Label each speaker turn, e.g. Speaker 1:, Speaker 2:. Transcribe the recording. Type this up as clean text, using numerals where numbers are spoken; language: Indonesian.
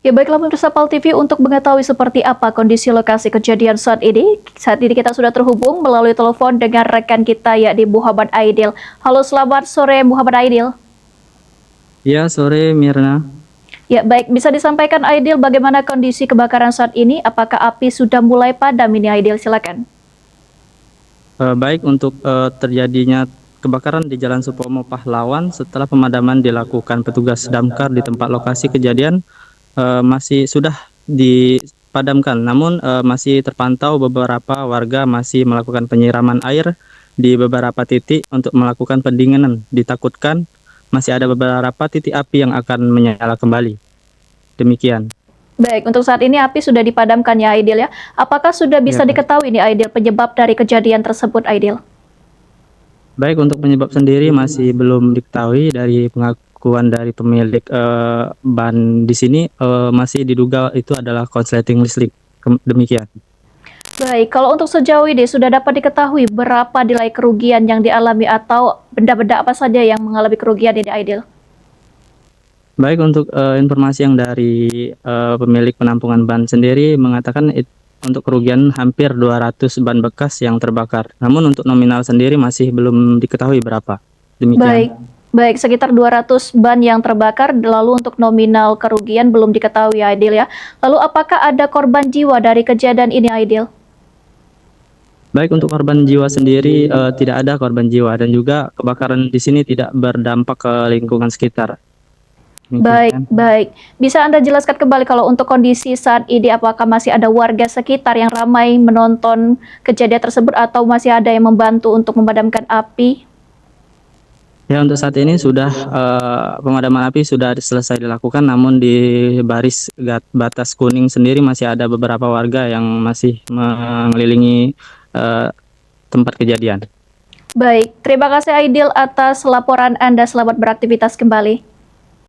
Speaker 1: Ya baiklah pemirsa PAL TV, untuk mengetahui seperti apa kondisi lokasi kejadian saat ini kita sudah terhubung melalui telepon dengan rekan kita yakni Muhammad Aidil. Halo, selamat sore Muhammad Aidil.
Speaker 2: Ya, sore Mirna.
Speaker 1: Ya baik, bisa disampaikan Aidil bagaimana kondisi kebakaran saat ini? Apakah api sudah mulai padam ini Aidil? Silakan.
Speaker 2: Baik, untuk terjadinya kebakaran di Jalan Supomo Pahlawan setelah pemadaman dilakukan petugas damkar di tempat lokasi kejadian masih sudah dipadamkan. Namun masih terpantau beberapa warga masih melakukan penyiraman air di beberapa titik untuk melakukan pendinginan. Ditakutkan masih ada beberapa titik api yang akan menyala kembali. Demikian.
Speaker 1: Baik, untuk saat ini api sudah dipadamkan ya Aidil ya. Apakah sudah bisa
Speaker 2: Ya.
Speaker 1: diketahui nih Aidil penyebab dari kejadian tersebut Aidil?
Speaker 2: Baik, untuk penyebab sendiri masih belum diketahui. Dari pengakuan dari pemilik ban di sini masih diduga itu adalah korsleting listrik. Demikian.
Speaker 1: Baik, kalau untuk sejauh ini sudah dapat diketahui berapa nilai kerugian yang dialami atau benda-benda apa saja yang mengalami kerugian ini Aidil?
Speaker 2: Baik, untuk informasi yang dari pemilik penampungan ban sendiri mengatakan untuk kerugian hampir 200 ban bekas yang terbakar. Namun untuk nominal sendiri masih belum diketahui berapa.
Speaker 1: Baik,
Speaker 2: Demikian.
Speaker 1: baik sekitar 200 ban yang terbakar, lalu untuk nominal kerugian belum diketahui Aidil ya. Lalu apakah ada korban jiwa dari kejadian ini Aidil?
Speaker 2: Baik, untuk korban jiwa sendiri tidak ada korban jiwa, dan juga kebakaran di sini tidak berdampak ke lingkungan sekitar.
Speaker 1: Baik,
Speaker 2: Demikian.
Speaker 1: baik. Bisa Anda jelaskan kembali kalau untuk kondisi saat ini apakah masih ada warga sekitar yang ramai menonton kejadian tersebut atau masih ada yang membantu untuk memadamkan api?
Speaker 2: Ya, untuk saat ini sudah pemadaman api sudah selesai dilakukan, namun di baris batas kuning sendiri masih ada beberapa warga yang masih mengelilingi tempat kejadian.
Speaker 1: Baik, terima kasih Aidil atas laporan Anda. Selamat beraktivitas kembali.